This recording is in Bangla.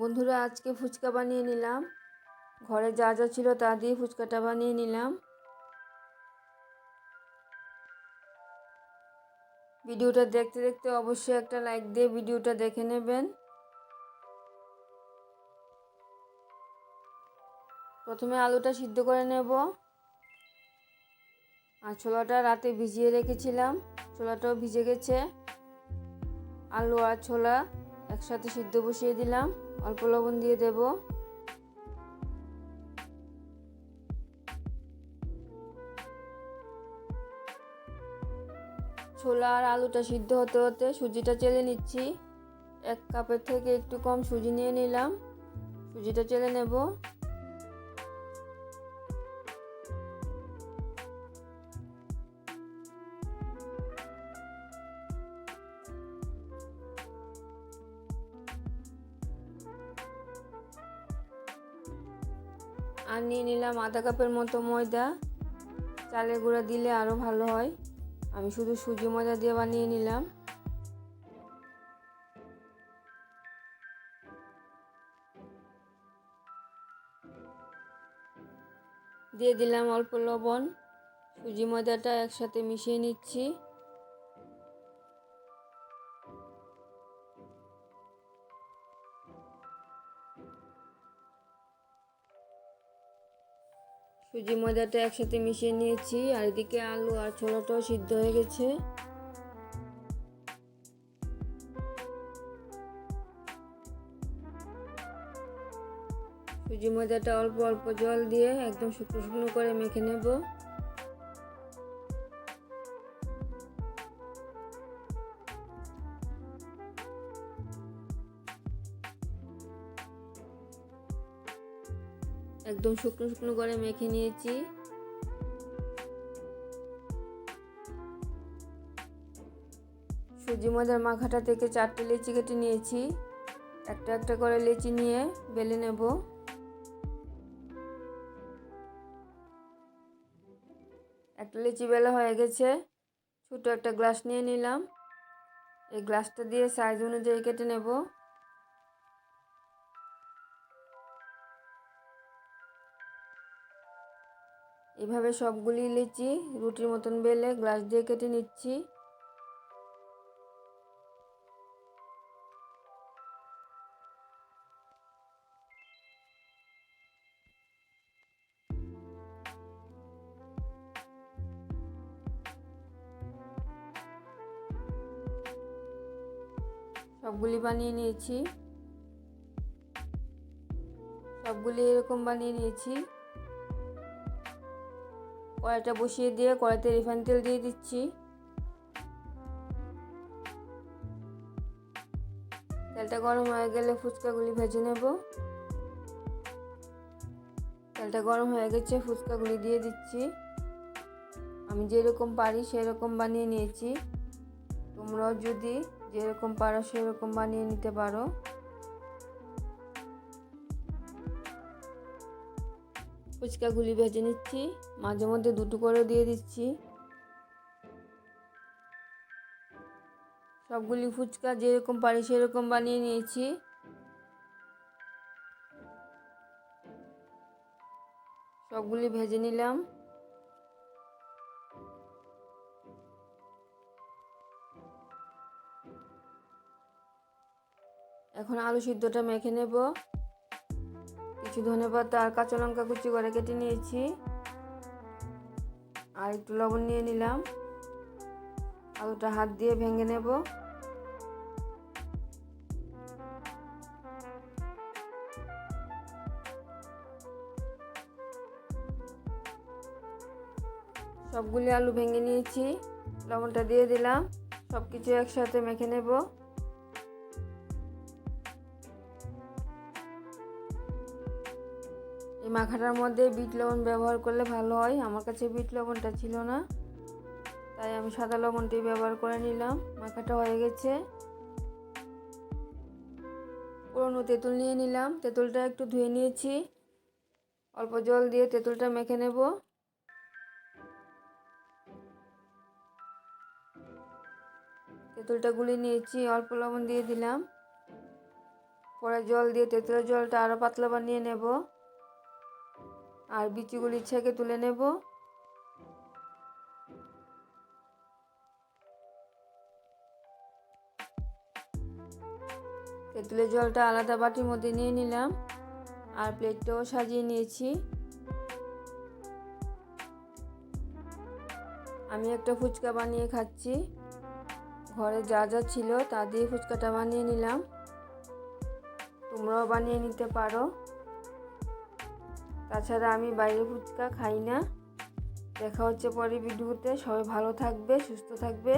বন্ধুরা, আজকে ফুচকা বানিয়ে নিলাম। ঘরে যা যা ছিল তা দিয়ে ফুচকাটা বানিয়ে নিলাম। ভিডিওটা দেখতে দেখতে অবশ্যই একটা লাইক দিয়ে ভিডিওটা দেখে নেবেন। প্রথমে আলুটা সিদ্ধ করে নেব। আর ছোলাটা রাতে ভিজিয়ে রেখেছিলাম, ছোলাটাও ভিজে গেছে। আলু আর ছোলা একসাথে সিদ্ধ বসিয়ে দিলাম, অল্প লবণ দিয়ে দেব। ছোলা আর আলুটা সিদ্ধ হতে হতে সুজিটা চেলে নিচ্ছি। 1 কাপের থেকে একটু কম সুজি নিয়ে নিলাম, সুজিটা চেলে নেব। আর নিয়ে নিলাম আধা কাপের মতো ময়দা। চালের গুঁড়া দিলে আরও ভালো হয়, আমি শুধু সুজি ময়দা দিয়ে বানিয়ে নিলাম। দিয়ে দিলাম অল্প লবণ। সুজি ময়দাটা একসাথে মিশিয়ে নিচ্ছি। সুজি ময়দাটা একসাথে মিশিয়ে নিয়েছি, আর এদিকে আলু আর ছোলাটাও সিদ্ধ হয়ে গেছে। সুজি ময়দাটা অল্প অল্প জল দিয়ে একদম শুকনো শুকনো করে মেখে নেব। একদম শুকনো শুকনো করে মেখে নিয়েছি। সুজি ময়দার মাখাটা থেকে 4টে লেচি কেটে নিয়েছি। একটা একটা করে লেচি নিয়ে বেলে নেব। একটা লেচি বেলা হয়ে গেছে। ছোটো একটা গ্লাস নিয়ে নিলাম, এই গ্লাসটা দিয়ে সাইজ অনুযায়ী কেটে নেব। এভাবে সবগুলি লেচি রুটির মতন বেলে গ্লাস দিয়ে কেটে নিচ্ছি। সবগুলি বানিয়ে নিয়েছি, সবগুলি এরকম বানিয়ে নিয়েছি। কড়াইটা বসিয়ে দিয়ে কড়াইতে রিফাইন তেল দিয়ে দিচ্ছি। তেলটা গরম হয়ে গেলে ফুচকাগুলি ভেজে নেব। তেলটা গরম হয়ে গেছে, ফুচকাগুলি দিয়ে দিচ্ছি। আমি যেরকম পারি সেরকম বানিয়ে নিয়েছি, তোমরাও যদি যেরকম পারো সেরকম বানিয়ে নিতে পারো। ফুচকাগুলি ভেজে নিচ্ছি, মাঝে মধ্যে দুটো করে দিয়ে দিচ্ছি। সবগুলি ফুচকা যেরকম পারি সেরকম বানিয়ে নিয়েছি। সবগুলি ভেজে নিলাম। এখন আলু সিদ্ধটা মেখে নেব। কিছু ধনেপাতা আর কাঁচা লঙ্কা কুচি করে কেটে নিয়েছি, আর একটু লবণ নিয়ে নিলাম। আলুটা হাত দিয়ে ভেঙে নেব। সবগুলি আলু ভেঙে নিয়েছি, লবণটা দিয়ে দিলাম। সব কিছু একসাথে মেখে নেব। এই মাখাটার মধ্যে বিট লবণ ব্যবহার করলে ভালো হয়, আমার কাছে বিট লবণটা ছিল না, তাই আমি সাদা লবণটি ব্যবহার করে নিলাম। মাখাটা হয়ে গেছে। পুরনো তেঁতুল নিয়ে নিলাম, তেঁতুলটা একটু ধুয়ে নিয়েছি। অল্প জল দিয়ে তেঁতুলটা মেখে নেব। তেঁতুলটা গুলিয়ে নিয়েছি, অল্প লবণ দিয়ে দিলাম। পরে জল দিয়ে তেঁতুলের জলটা আরও পাতলা বানিয়ে নেব আর বিচিগুলি ছেঁকে তুলে নেব। তেঁতুলের জলটা আলাদা বাটির মধ্যে নিয়ে নিলাম আর প্লেটটাও সাজিয়ে নিয়েছি। আমি একটা ফুচকা বানিয়ে খাচ্ছি, ঘরে যা যা ছিল তা দিয়ে ফুচকাটা বানিয়ে নিলাম। তোমরাও বানিয়ে নিতে পারো। তাছাড়া আমি বাইরে ফুচকা খাই না। দেখা হচ্ছে পরের ভিডিওতে। সবাই ভালো থাকবে, সুস্থ থাকবে।